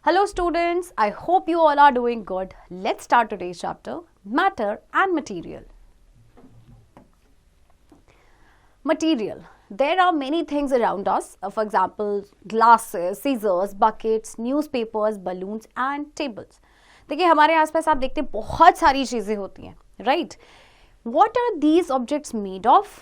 Hello students, I hope you all are doing good. Let's start today's chapter, Matter and Material. Material. There are many things around us, for example, glasses, scissors, buckets, newspapers, balloons and tables. देखिए हमारे आसपास आप देखते हैं बहुत सारी चीज़ें होती हैं, right? What are these objects made of?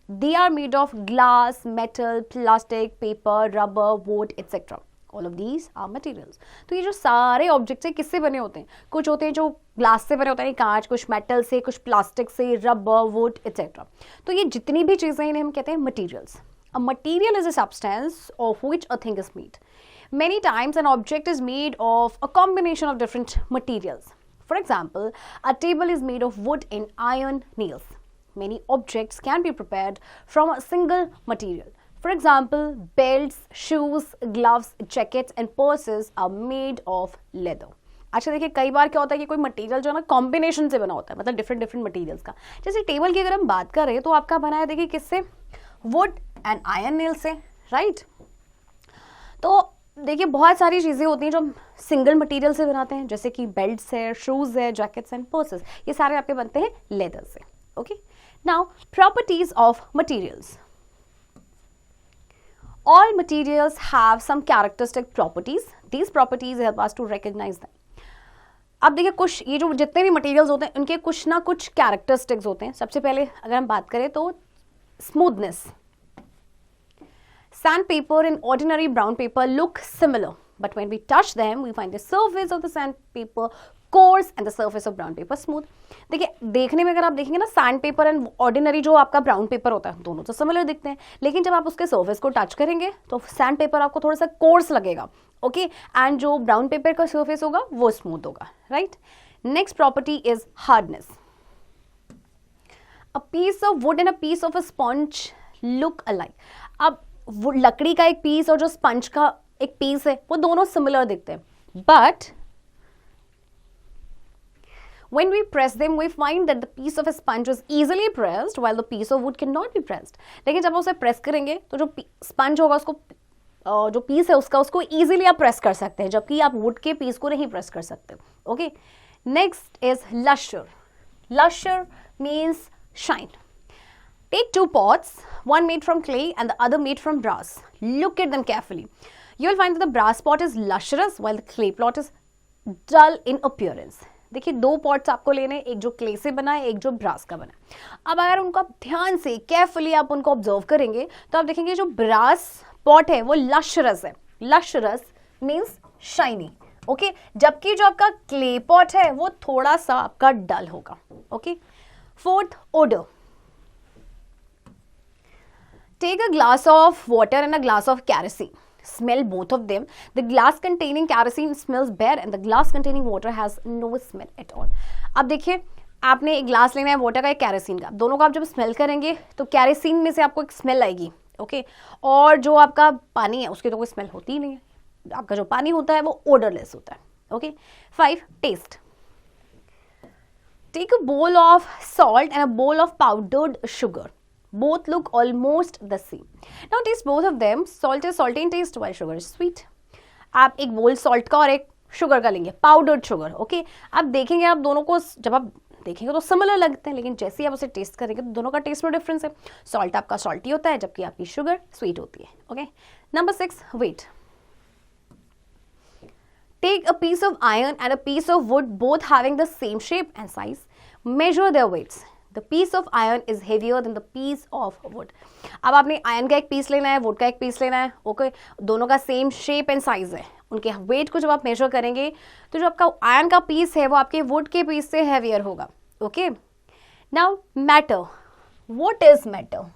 They are made of glass, metal, plastic, paper, rubber, wood, etc. All of these are materials. तो ये जो सारे ऑब्जेक्ट्स हैं किससे बने होते हैं? कुछ होते हैं जो ग्लास से बने होते हैं, कांच, कुछ मेटल से, कुछ प्लास्टिक से, रबर, वुड एक्सेट्रा. तो ये जितनी भी चीज़ें इन्हें हम कहते हैं materials. A material is a substance of which a thing is made. Many times an object is made of a combination of different materials. For example, a table is made of wood and iron nails. Many objects can be prepared from a single material. For example, belts, shoes, gloves, jackets and purses are made of leather. अच्छा देखिए कई बार क्या होता है कि कोई material जो है ना कॉम्बिनेशन से बना होता है, मतलब डिफरेंट डिफरेंट मटेरियल्स का. जैसे टेबल की अगर हम बात करें तो आपका बना है देखिए किससे, वुड एंड आयरन नेल से, राइट. तो देखिए बहुत सारी चीज़ें होती हैं जो हम सिंगल मटेरियल से बनाते हैं, जैसे कि बेल्ट्स है, शूज़ है, जैकेट्स एंड पर्सेस, ये सारे आपके बनते हैं लेदर से. Okay, now properties of materials. All materials have some characteristic properties. These properties help us to recognize them. अब देखिए कुछ ये जो जितने भी मटेरियल्स होते हैं उनके कुछ ना कुछ कैरेक्टरिस्टिक्स होते हैं. सबसे पहले अगर हम बात करें तो smoothness. Sandpaper and ordinary brown paper look similar, but when we touch them, we find the surface of the sandpaper coarse and the surface of brown paper smooth. देखिए देखने में अगर आप देखेंगे ना सैंडपेपर एंड ऑर्डिनरी जो आपका brown paper होता है दोनों तो सिमिलर दिखते हैं, लेकिन जब आप उसके सर्फेस को टच करेंगे तो सैंडपेपर आपको थोड़ा सा कोर्स लगेगा, ओके, एंड जो ब्राउन पेपर का सर्फेस होगा वो स्मूथ होगा, right. Next property is hardness. A piece of wood and a piece of a sponge look alike. अब लकड़ी का एक पीस और जो स्पंज का एक पीस है वो दोनों सिमिलर दिखते हैं, but when we press them we find that the piece of a sponge is easily pressed while the piece of wood cannot be pressed. लेकिन जब उसे प्रेस करेंगे तो जो स्पंज होगा उसको जो पीस है उसको इजीली आप प्रेस कर सकते हैं, जबकि आप वुड के पीस को नहीं प्रेस कर सकते. Okay, next is lustre. Lustre means shine. Take two pots, one made from clay and the other made from brass. Look at them carefully. You will find that the brass pot is lustrous while the clay pot is dull in appearance. देखिए दो pots आपको लेने, एक जो clay से बना है, एक जो ब्रास का बना है. अब अगर उनको आप ध्यान से केयरफुली आप उनको ऑब्जर्व करेंगे तो आप देखेंगे जो ब्रास पॉट है वो लश्रस है. लश्रस मीन्स शाइनी, ओके, जबकि जो आपका क्ले पॉट है वो थोड़ा सा आपका डल होगा. Okay, fourth, odour. Take a glass of water and a glass of kerosene. Smell both of them. The glass containing kerosene smells bad and the glass containing water has no smell at all. अब देखिए आपने एक glass लेना है water का, एक kerosene का. दोनों का आप जब स्मेल करेंगे तो कैरोसिन में से आपको एक स्मेल आएगी, ओके, और जो आपका पानी है उसकी तो कोई स्मेल होती ही नहीं है. आपका जो पानी होता है वो ओडरलेस होता है. Okay, 5, taste. Take a bowl of salt and a bowl of powdered sugar. Both look almost the same. Now taste both of them. Salt is salty in taste while sugar is sweet. आप एक बोल salt का और एक sugar का लेंगे, powdered sugar. Okay, आप देखेंगे आप दोनों को जब आप देखेंगे तो सिमिलर लगते हैं, लेकिन जैसे ही आप उसे टेस्ट करेंगे तो दोनों का टेस्ट में डिफरेंस है. सॉल्ट आपका सॉल्टी होता है जबकि आपकी शुगर स्वीट होती है. Okay, number 6, weight. Take a piece of iron and a piece of wood both having the same shape and size. Measure their weights. The piece of iron is heavier than the piece of wood. अब आपने iron का एक piece लेना है, would का एक piece लेना है, ओके, दोनों का सेम शेप एंड साइज है. उनके वेट को जब आप मेजर करेंगे तो जो आपका आयरन का पीस है वो आपके वुड के पीस से हैवियर होगा. Okay, now matter. What is matter?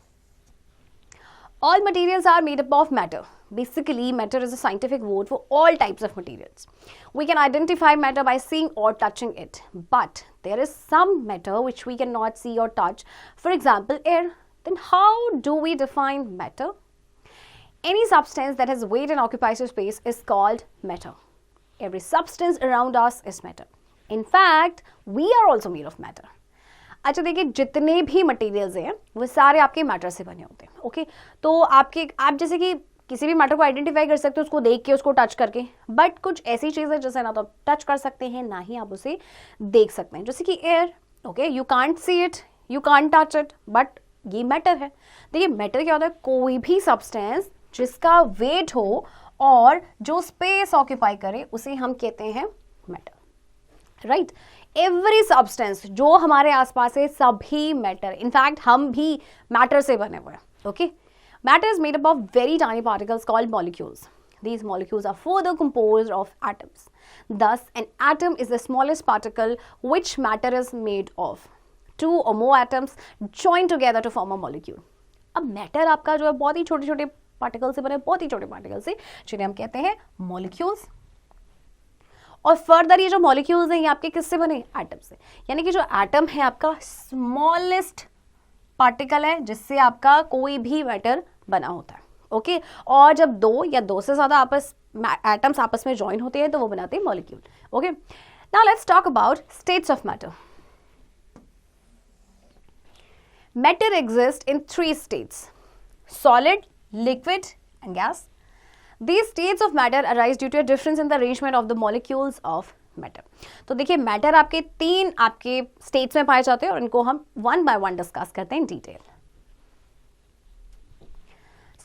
All materials are made up of matter. Basically, matter is a scientific word for all types of materials. We can identify matter by seeing or touching it, but there is some matter which we cannot see or touch. For example, air. Then how do we define matter? Any substance that has weight and occupies space is called matter. Every substance around us is matter. In fact, we are also made of matter. अच्छा देखिए जितने भी materials हैं वो सारे आपके matter से बने होते हैं. ओके, तो आप जैसे कि किसी भी मैटर को आइडेंटिफाई कर सकते हो उसको देख के, उसको टच करके, बट कुछ ऐसी चीज़ है जैसे ना तो आप टच कर सकते हैं ना ही आप उसे देख सकते हैं, जैसे कि air. Okay, you can't see it, you can't touch it, but ये मैटर है। देखिए मैटर क्या होता है, कोई भी सब्सटेंस जिसका वेट हो और जो स्पेस ऑक्यूपाई करे उसे हम कहते हैं मैटर, राइट। एवरी सब्सटेंस जो हमारे आसपास है सभी मैटर, इनफैक्ट हम भी मैटर से बने हुए हैं। Okay, matter is made up of very tiny particles called molecules. These molecules are further composed of atoms. Thus, an atom is the smallest particle which matter is made of. Two or more atoms join together to form a molecule. अब matter आपका जो है बहुत ही छोटे छोटे particle से बने, बहुत ही छोटे पार्टिकल से, जिन्हें हम कहते हैं मॉलिक्यूल्स. और फर्दर ये जो मॉलिक्यूल्स हैं ये आपके किससे बने, एटम से. यानी कि जो एटम है आपका स्मॉलेस्ट पार्टिकल है जिससे आपका कोई भी मैटर बना होता है. ओके, और जब दो या दो से ज्यादा एटम्स आपस में ज्वाइन होते हैं तो वो बनाते हैं molecule. Okay, now let's talk about states of matter. Matter exist in 3 states: solid, liquid and gas. These states of matter arise due to a difference in the arrangement of the molecules of matter. तो देखिए matter आपके 3 आपके states में पाए जाते हैं और इनको हम 1 by 1 डिस्कस करते हैं in detail.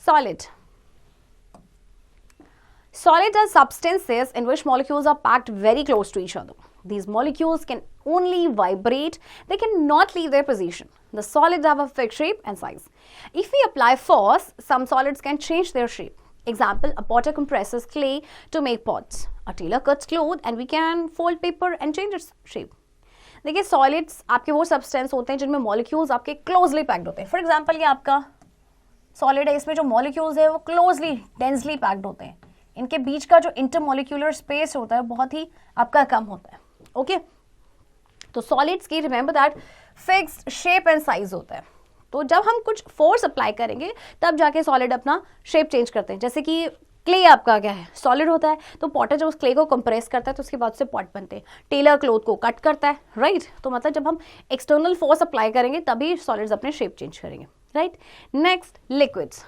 Solid. Solid are substances in which molecules are packed very close to each other. These molecules can only vibrate, they cannot leave their position. The solids have a fixed shape and size. If we apply force, some solids can change their shape. Example, a potter compresses clay to make pots. A tailor cuts cloth and we can fold paper and change its shape. देखिए solids आपके वो substance होते हैं जिनमें molecules आपके closely packed होते हैं. For example ये आपका सॉलिड है, इसमें जो मॉलिक्यूल्स है वो क्लोजली डेंसली पैक्ड होते हैं. इनके बीच का जो इंटरमॉलिक्यूलर स्पेस होता है बहुत ही आपका कम होता है. ओके, तो सॉलिड्स की remember that fixed shape and size होता है. तो जब हम कुछ फोर्स अप्लाई करेंगे तब जाके सॉलिड अपना शेप चेंज करते हैं. जैसे कि क्ले आपका क्या है, सॉलिड होता है, तो पॉटर जब उस क्ले को कंप्रेस करता है तो उसके बाद से पॉट बनते हैं. टेलर क्लोथ को कट करता है, राइट. तो मतलब जब हम एक्सटर्नल फोर्स अप्लाई करेंगे तभी सॉलिड्स अपने शेप चेंज करेंगे, right? Next, liquids.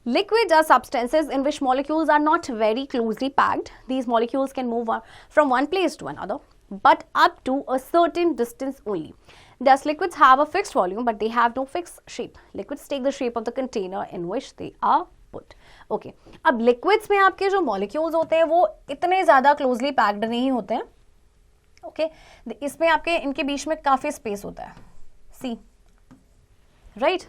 Liquids are substances in which molecules are not very closely packed. These molecules can move from one place to another, but up to a certain distance only. Thus, liquids have a fixed volume, but they have no fixed shape. Liquids take the shape of the container in which they are put. Okay. अब liquids में आपके जो molecules होते हैं वो इतने ज़्यादा closely packed नहीं होते हैं. Okay. इसमें आपके इनके बीच में काफ़ी space होता है. See. राइट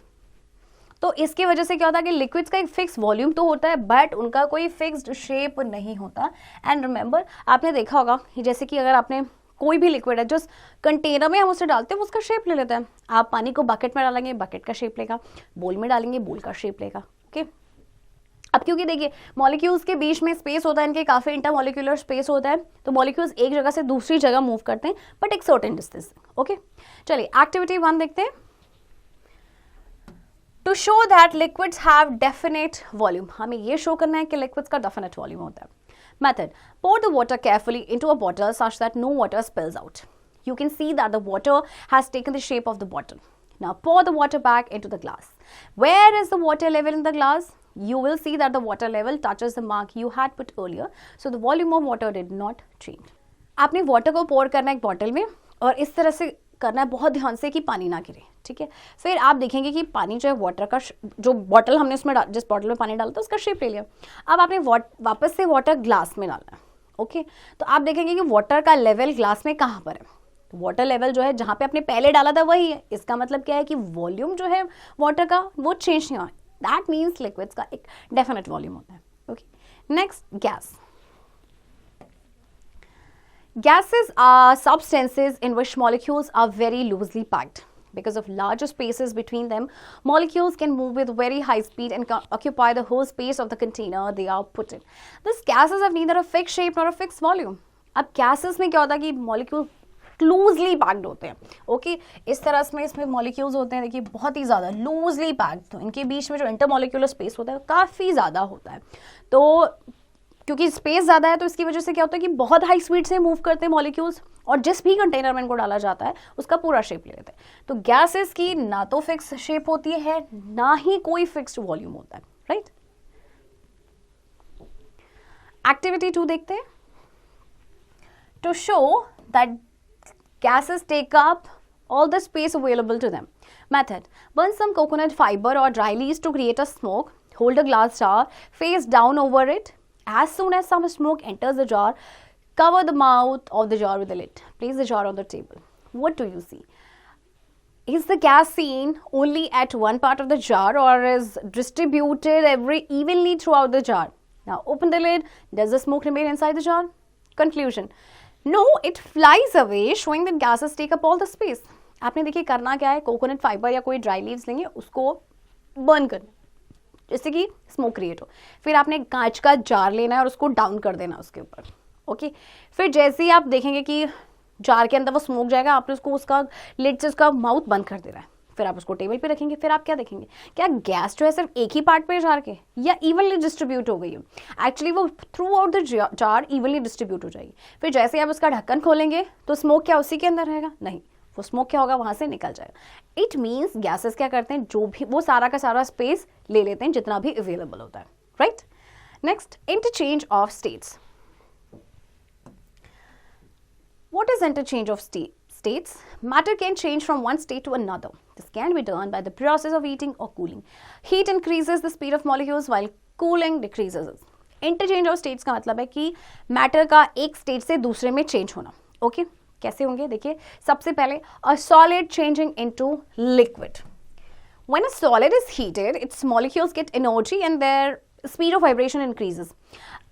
तो इसकी वजह से क्या होता है कि लिक्विड्स का एक फिक्स वॉल्यूम तो होता है बट उनका कोई फिक्स्ड शेप नहीं होता. एंड रिमेंबर आपने देखा होगा कि जैसे कि अगर आपने कोई भी लिक्विड है जो कंटेनर में हम उसे डालते हैं उसका शेप ले लेता है. आप पानी को बकेट में डालेंगे बकेट का शेप लेगा, बोल में डालेंगे बोल का शेप लेगा. ओके, अब क्योंकि देखिए मॉलिक्यूल्स के बीच में स्पेस होता है, इनके काफ़ी इंटरमॉलिक्यूलर स्पेस होता है, तो मॉलिक्यूल्स एक जगह से दूसरी जगह मूव करते हैं बट एक सर्टेन डिस्टेंस. ओके, चलिए एक्टिविटी 1 देखते हैं. To show that liquids have definite volume, हमें ये शो करना है कि liquids का definite volume होता है. Method: pour the water carefully into a bottle such that no water spills out. You can see that the water has taken the shape of the bottle. Now pour the water back into the glass. Where is the water level in the glass? You will see that the water level touches the mark you had put earlier, so the volume of water did not change. आपने water को pour करना है एक bottle में और इस तरह से करना है बहुत ध्यान से कि पानी ना गिरे. ठीक है, फिर आप देखेंगे कि पानी जो है वाटर का जो बॉटल हमने उसमें जिस बॉटल में पानी डाला था उसका शेप ले लिया. अब आपने वापस से वाटर ग्लास में डालना है. ओके, तो आप देखेंगे कि वाटर का लेवल ग्लास में कहाँ पर है. वाटर लेवल जो है जहाँ पे आपने पहले डाला था वही है. इसका मतलब क्या है कि वॉल्यूम जो है वाटर का वो चेंज नहीं हुआ. दैट मीन्स लिक्विड्स का एक डेफिनेट वॉल्यूम होता है. Okay, next, gas. Gases are substances in which molecules are very loosely packed. Because of larger spaces between them, molecules can move with very high speed and occupy the whole space of the container they are put in. These gases have neither a fixed shape nor a fixed volume. अब gases में क्या होता है कि molecule loosely packed होते हैं. Okay, इस तरह में इसमें molecules होते हैं देखिए बहुत ही ज़्यादा loosely packed. तो इनके बीच में जो intermolecular space होता है काफ़ी ज़्यादा होता है. तो क्योंकि स्पेस ज़्यादा है तो इसकी वजह से क्या होता है कि बहुत हाई स्पीड से मूव करते हैं मॉलिक्यूल्स, और जिस भी कंटेनर में इनको डाला जाता है उसका पूरा शेप ले लेते हैं। तो गैसेस की ना तो फिक्स शेप होती है ना ही कोई फिक्स्ड वॉल्यूम होता है, राइट। एक्टिविटी 2 देखते हैं। To show that gases take up all the space available to them. Method: burn some coconut fiber or dry leaves to create a smoke. Hold a glass jar face down over it. As soon as some smoke enters the jar, cover the mouth of the jar with a lid. Place the jar on the table. What do you see? Is the gas seen only at one part of the jar or is distributed evenly throughout the jar? Now open the lid. Does the smoke remain inside the jar? Conclusion: No, it flies away, showing that gases take up all the space. आपने देखिए करना क्या है, coconut fibre या कोई dry leaves लेंगे, उसको burn करना जिससे कि स्मोक क्रिएट हो। फिर आपने कांच का जार लेना है और उसको डाउन कर देना उसके ऊपर, ओके। फिर जैसे ही आप देखेंगे कि जार के अंदर वो स्मोक जाएगा, आपने उसको उसका लिड से उसका माउथ बंद कर देना है। फिर आप उसको टेबल पे रखेंगे। फिर आप क्या देखेंगे, क्या गैस जो है सिर्फ एक ही पार्ट पे जार के या इवनली डिस्ट्रीब्यूट हो गई है? एक्चुअली वो through out the jar evenly distribute हो जाएगी। फिर जैसे आप उसका ढक्कन खोलेंगे तो स्मोक क्या उसी के अंदर रहेगा? नहीं, वो स्मोक क्या होगा, वहां से निकल जाएगा। इट मीन्स गैसेस क्या करते हैं, जो भी वो सारा का सारा स्पेस ले लेते हैं जितना भी अवेलेबल होता है, right. Next, interchange of states. What is interchange of states? Matter can change from one state to another. This can be done by the process of heating or cooling. Heat increases the speed of molecules while cooling decreases it. Interchange of states का मतलब है कि matter का एक state से दूसरे में change होना, ओके। कैसे होंगे देखिए। सबसे पहले a solid changing into liquid. When a solid is heated, its molecules get energy and their speed of vibration increases.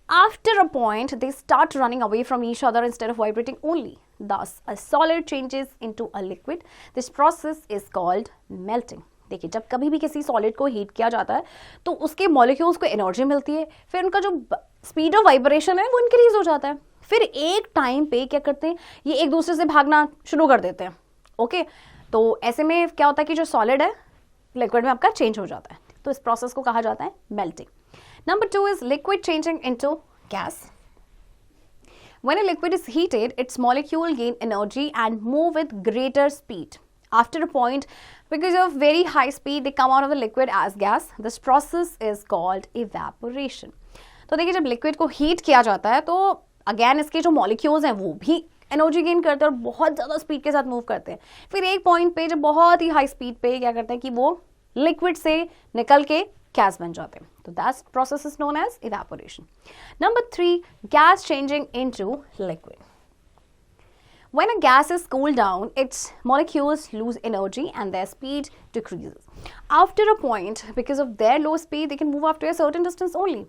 After a point, they start running away from each other instead of vibrating only. Thus, a solid changes into a liquid. This process is called melting. देखिए, जब कभी भी किसी solid को heat किया जाता है तो उसके मॉलिक्यूल्स को एनर्जी मिलती है, फिर उनका जो स्पीड ऑफ वाइब्रेशन है वो इंक्रीज हो जाता है। फिर एक टाइम पे क्या करते हैं, ये एक दूसरे से भागना शुरू कर देते हैं, ओके। तो ऐसे में क्या होता है कि जो सॉलिड है लिक्विड में आपका चेंज हो जाता है। तो इस प्रोसेस को कहा जाता है melting. Number 2 is liquid changing into gas. When a liquid is heated, its molecule gain energy and move with greater speed. After a point, because of very high speed, they come out of the liquid as gas. This process is called evaporation. तो देखिए, जब liquid को heat किया जाता है तो again इसके जो मॉलिक्यूल्स हैं वो भी एनर्जी गेन करते हैं और बहुत ज़्यादा स्पीड के साथ मूव करते हैं। फिर एक पॉइंट पे जब बहुत ही हाई स्पीड पे क्या करते हैं कि वो लिक्विड से निकल के गैस बन जाते हैं। तो that process is known as evaporation. Number 3, gas changing into liquid. When a gas is cooled down, its molecules lose energy and their speed decreases. After a point, because of their low speed, they can move after a certain distance only.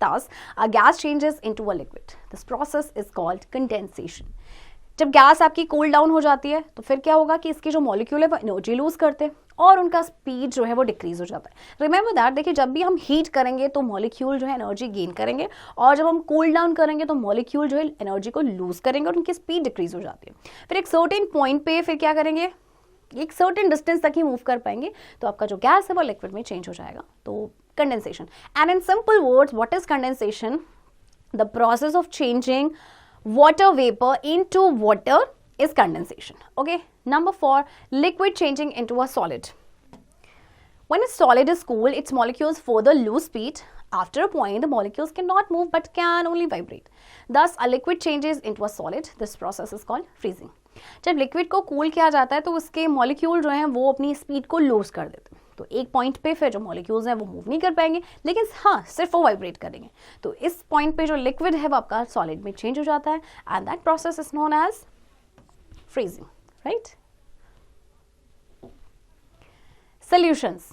Thus, a gas changes into a liquid. This process is called condensation. जब gas आपकी cool down हो जाती है तो फिर क्या होगा कि इसके जो मॉलिक्यूल है वो एनर्जी लूज करते हैं और उनका स्पीड जो है वो डिक्रीज हो जाता है। रिमेंबर दैट, देखिए जब भी हम हीट करेंगे तो मॉलिक्यूल जो है एनर्जी गेन करेंगे और जब हम कूल डाउन करेंगे तो मॉलिक्यूल जो है एनर्जी को लूज करेंगे और उनकी स्पीड डिक्रीज हो जाती है। फिर एक सर्टेन पॉइंट पे फिर क्या करेंगे, एक सर्टेन डिस्टेंस तक ही मूव कर पाएंगे तो आपका जो गैस है वो लिक्विड में चेंज हो जाएगा। तो condensation. And in simple words, what is condensation? The process of changing water vapor into water is condensation. Okay. Number 4, liquid changing into a solid. When a solid is cooled, its molecules further lose speed. After a point, the molecules cannot move but can only vibrate. Thus, a liquid changes into a solid. This process is called freezing. जब liquid को cool किया जाता है तो उसके molecule जो हैं वो अपनी स्पीड को लूज कर देते हैं। तो एक पॉइंट पे फिर जो मॉलिक्यूल्स हैं वो मूव नहीं कर पाएंगे, लेकिन हाँ सिर्फ वो वाइब्रेट करेंगे। तो इस पॉइंट पे जो लिक्विड है वो आपका सॉलिड में चेंज हो जाता है and that process is known as freezing, right. Solutions.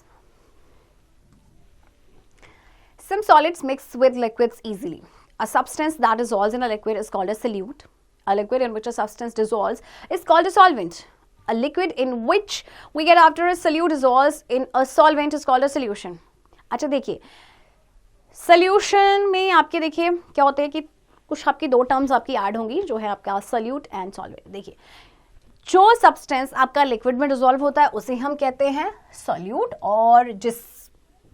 Some solids mix with liquids easily. A substance that dissolves in a liquid is called a solute. A liquid in which a substance dissolves is called a solvent. A liquid in which we get after a solute dissolves in a solvent is called a solution. अच्छा देखिए, solution में आपके देखिए क्या होता है कि कुछ आपकी दो टर्म्स आपकी ऐड होंगी जो है आपका सॉल्यूट एंड सॉल्वेंट। देखिए, जो सब्सटेंस आपका लिक्विड में डिसॉल्व होता है उसे हम कहते हैं सॉल्यूट, और जिस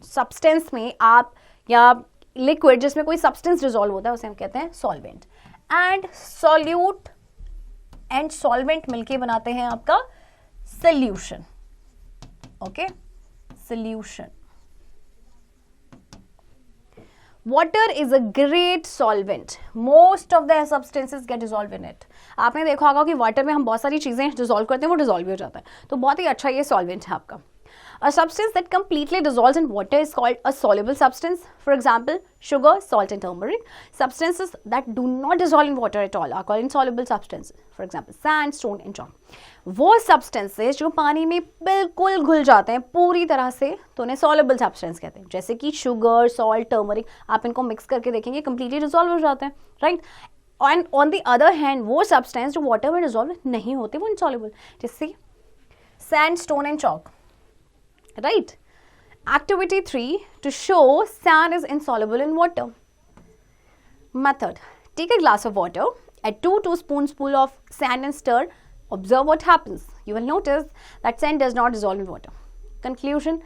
सब्सटेंस में आप या लिक्विड जिसमें कोई सब्सटेंस डिसॉल्व होता है उसे हम कहते हैं solvent. And solute and solvent मिलके बनाते हैं आपका solution. Okay, solution. Water is a great solvent. Most of the substances get dissolved in it. आपने देखा होगा कि वाटर में हम बहुत सारी चीजें डिसॉल्व करते हैं, वो डिसॉल्व हो जाता है. तो बहुत ही अच्छा ये सॉल्वेंट है आपका. A substance that completely dissolves in water is called a soluble substance. For example, sugar, salt and turmeric. Substances that do not dissolve in water at all are called insoluble substances. For example, sand, stone and chalk. वो substances जो पानी में बिल्कुल घुल जाते हैं पूरी तरह से, तो उन्हें soluble substance कहते हैं. जैसे कि sugar, salt, turmeric, आप इनको mix करके देखेंगे completely dissolve हो जाते हैं, right? And on the other hand, वो substance जो water में dissolve नहीं होते वो insoluble. जैसे sand, stone and chalk. Right? Activity 3, to show sand is insoluble in water. Method: take a glass of water, add 2 spoonfuls of sand and stir. Observe what happens. You will notice that sand does not dissolve in water. Conclusion: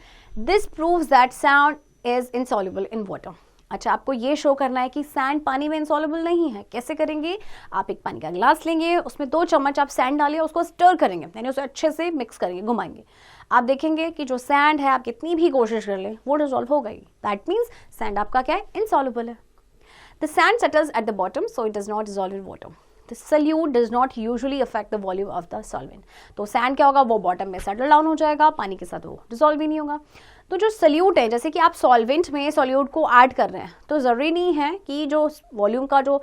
this proves that sand is insoluble in water. अच्छा, आपको ये show करना है कि sand पानी में insoluble नहीं है. कैसे करेंगे? आप एक पानी का ग्लास लेंगे, उसमें 2 चम्मच आप सैंड डालिए, उसको स्टर करेंगे, यानी उसे अच्छे से मिक्स करेंगे, घुमाएंगे. आप देखेंगे कि जो सैंड है आप कितनी भी कोशिश कर लें वो डिसॉल्व हो गई. दैट मीन्स सैंड आपका क्या है? इंसॉल्युबल है. The sand settles at the bottom so it does not dissolve in water. The solute does not usually affect the volume of the solvent. तो सैंड क्या होगा? वो बॉटम में सेटल डाउन हो जाएगा, पानी के साथ वो डिसॉल्व भी नहीं होगा. तो जो सॉल्यूट है, जैसे कि आप सॉल्वेंट में सॉल्यूट को ऐड कर रहे हैं, तो ज़रूरी नहीं है कि जो वॉल्यूम का जो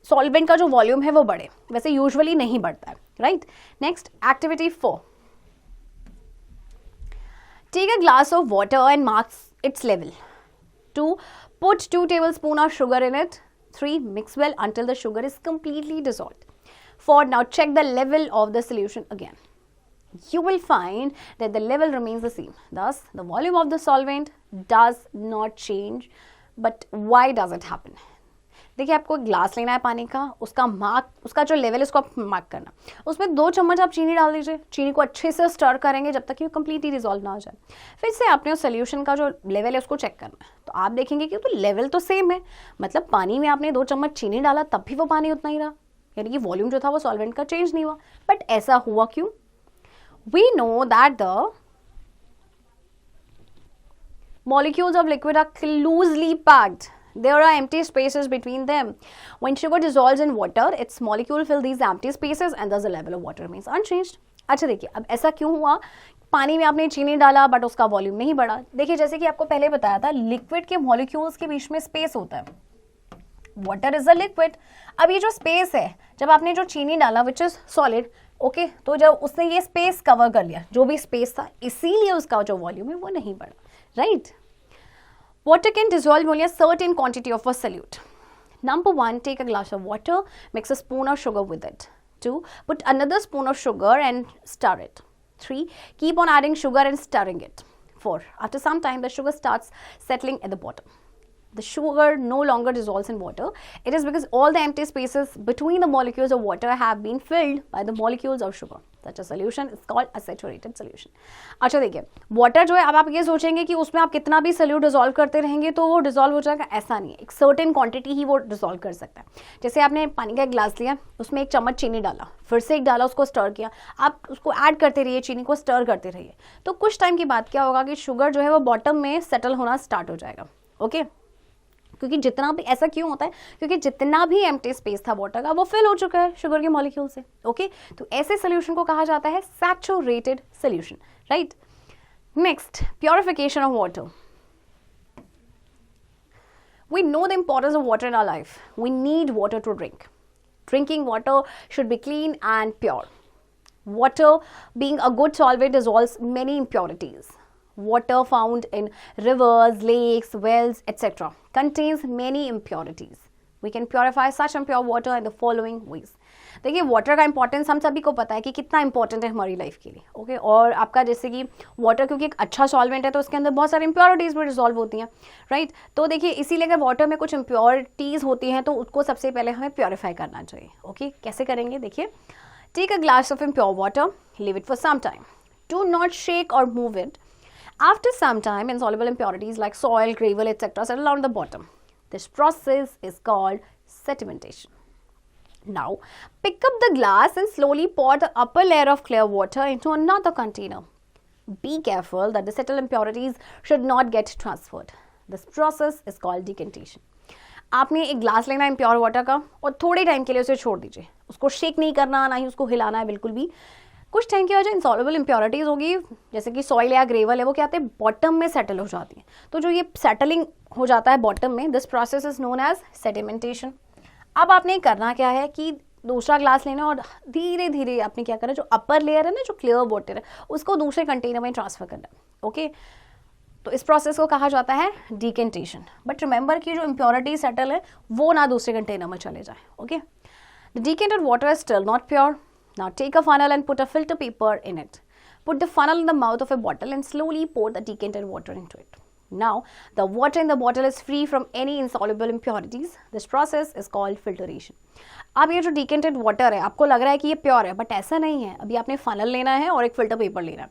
सॉल्वेंट का जो वॉल्यूम है वो बढ़े. वैसे यूजुअली नहीं बढ़ता है, right? Next, activity 4. Take a glass of water and mark its level. 2. Put 2 tablespoons of sugar in it. 3. Mix well until the sugar is completely dissolved. 4. Now check the level of the solution again. You will find that the level remains the same. Thus, the volume of the solvent does not change. But why does it happen? देखिए, आपको glass लेना है पानी का, उसका जो level है उसको आप मार्क करना. उसमें 2 चम्मच आप चीनी डाल दीजिए. चीनी को अच्छे से स्टर करेंगे जब तक कि वो कम्प्लीटली डिसॉल्व ना हो जाए. फिर से आपने उस सोल्यूशन का जो लेवल है उसको चेक करना है. तो आप देखेंगे कि तो लेवल तो सेम है, मतलब पानी में आपने 2 चम्मच चीनी डाला तब भी वो पानी उतना ही रहा, यानी कि वॉल्यूम जो था वो सॉल्वेंट का चेंज नहीं हुआ. बट ऐसा हुआ क्यों? We know that the molecules of liquid are loosely packed. There are empty spaces between them. When sugar dissolves in water, its molecule fill these empty spaces and thus the level of water remains unchanged. अच्छा देखिए, अब ऐसा क्यों हुआ? पानी में आपने चीनी डाला बट उसका वॉल्यूम नहीं बढ़ा. देखिए, जैसे कि आपको पहले बताया था, लिक्विड के मॉलिक्यूल्स के बीच में स्पेस होता है. Water is a liquid. अब ये जो स्पेस है, जब आपने जो चीनी डाला विच इज सॉलिड, ओके, तो जब उसने ये स्पेस कवर कर लिया, जो भी स्पेस था, इसीलिए उसका जो वॉल्यूम है वो नहीं बढ़ा, right? Water can dissolve only a certain quantity of a solute. Number 1, take a glass of water, mix a spoon of sugar with it. 2, put another spoon of sugar and stir it. 3, keep on adding sugar and stirring it. 4, after some time the sugar starts settling at the bottom. The sugar no longer dissolves in water. It is because all the empty spaces between the molecules of water have been filled by the molecules of sugar. Such a solution is called a saturated solution. अच्छा देखिए, water जो है, अब आप ये सोचेंगे कि उसमें आप कितना भी सॉल्यूट डिसॉल्व करते रहेंगे तो वो डिसॉल्व हो जाएगा. ऐसा नहीं है, एक सर्टेन क्वांटिटी ही वो डिसॉल्व कर सकता है. जैसे आपने पानी का एक ग्लास लिया, उसमें 1 चम्मच चीनी डाला, फिर से 1 डाला, उसको स्टर किया, आप उसको ऐड करते रहिए, चीनी को स्टर करते रहिए. तो कुछ टाइम के बाद क्या होगा कि शुगर जो है वो बॉटम में सेटल होना स्टार्ट हो जाएगा. ओके, क्योंकि जितना भी, ऐसा क्यों होता है? क्योंकि जितना भी एम्प्टी स्पेस था वाटर का वो फिल हो चुका है शुगर के मॉलिक्यूल से. ओके, तो ऐसे सोल्यूशन को कहा जाता है saturated solution, right? Next, purification of water. We know the importance of water in our life. We need water to drink. Drinking water should be clean and pure. Water, being a good solvent, dissolves many impurities. Water found in rivers, lakes, wells, etc. contains many impurities. We can purify such impure water in the following ways. देखिए, water का importance हम सभी को पता है कि कितना important है हमारी लाइफ के लिए. ओके, और आपका जैसे कि वाटर क्योंकि एक अच्छा सॉल्वेंट है तो उसके अंदर बहुत सारी इंप्योरिटीज़ भी डिसॉल्व होती हैं, राइट? तो देखिए, इसीलिए अगर वाटर में कुछ इंप्योरिटीज़ होती हैं तो उसको सबसे पहले हमें प्योरीफाई करना चाहिए. ओके, कैसे करेंगे? देखिए, take a glass of impure water, leave it for some time. Do not shake or move it. After some time, insoluble impurities like soil, gravel, etc. settle down the bottom. This process is called sedimentation. Now, pick up the glass and slowly pour the upper layer of clear water into another container. Be careful that the settled impurities should not get transferred. This process is called decantation. आपने एक glass लेना है impure water का और थोड़े time के लिए उसे छोड़ दीजिए. उसको शेक नहीं करना, ना ही उसको हिलाना है बिल्कुल भी. कुछ टाइम के बाद जो इंसॉल्युबल इम्प्योरिटीज होगी, जैसे कि सॉइल या ग्रेवल है, वो क्या आते हैं, बॉटम में सेटल हो जाती हैं. तो जो ये सेटलिंग हो जाता है बॉटम में, this process is known as sedimentation. अब आपने करना क्या है कि दूसरा ग्लास लेना और धीरे धीरे आपने क्या करना है, जो अपर लेयर है ना, जो क्लियर वाटर है, उसको दूसरे कंटेनर में ट्रांसफर करना है. ओके, तो इस प्रोसेस को कहा जाता है डिकेंटेशन. बट रिमेंबर कि जो इम्प्योरिटी सेटल है वो ना दूसरे कंटेनर में चले जाए. Okay, the decanted water is still not pure. Now take a funnel and put a filter paper in it. Put the funnel in the mouth of a bottle and slowly pour the decanted water into it. Now the water in the bottle is free from any insoluble impurities. This process is called filtration. अब ये जो decanted water है, आपको लग रहा है कि ये प्योर है, बट ऐसा नहीं है. अभी आपने फनल लेना है और एक फिल्टर पेपर लेना है.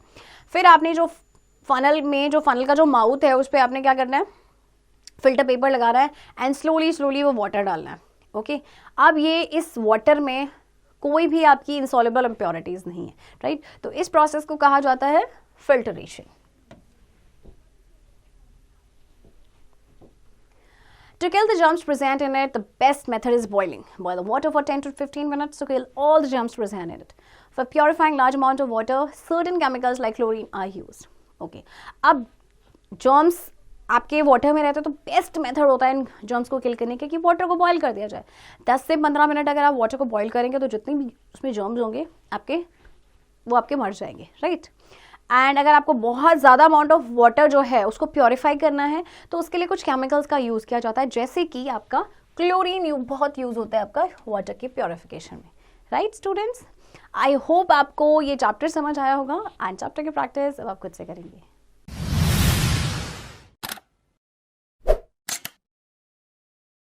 फिर आपने जो फनल में, जो फनल का जो माउथ है, उस पर आपने क्या करना है, फिल्टर पेपर लगाना है एंड स्लोली वो वाटर डालना है. ओके, अब ये इस वाटर में कोई भी आपकी इंसॉल्युबल इम्प्योरिटीज नहीं है, राइट. तो इस प्रोसेस को कहा जाता है filtration. To kill the germs present in it, the best method is boiling. Boil the water for 10 to 15 minutes to kill all the germs present in it. For purifying large amount of water, certain chemicals like chlorine are used. Okay, अब germs आपके water में रहते हैं, तो best method होता है इन germs को किल करने के कि वाटर को बॉईल कर दिया जाए. 10 से 15 मिनट अगर आप वाटर को बॉईल करेंगे तो जितने भी उसमें जर्म्स होंगे वो आपके मर जाएंगे, राइट. एंड अगर आपको बहुत ज़्यादा अमाउंट ऑफ वाटर जो है उसको प्योरीफाई करना है तो उसके लिए कुछ केमिकल्स का यूज़ किया जाता है, जैसे कि आपका क्लोरीन बहुत यूज़ होता है आपका वाटर के प्योरीफिकेशन में, राइट स्टूडेंट्स. आई होप आपको ये चैप्टर समझ आया होगा एंड चैप्टर की प्रैक्टिस अब आप खुद से करेंगे.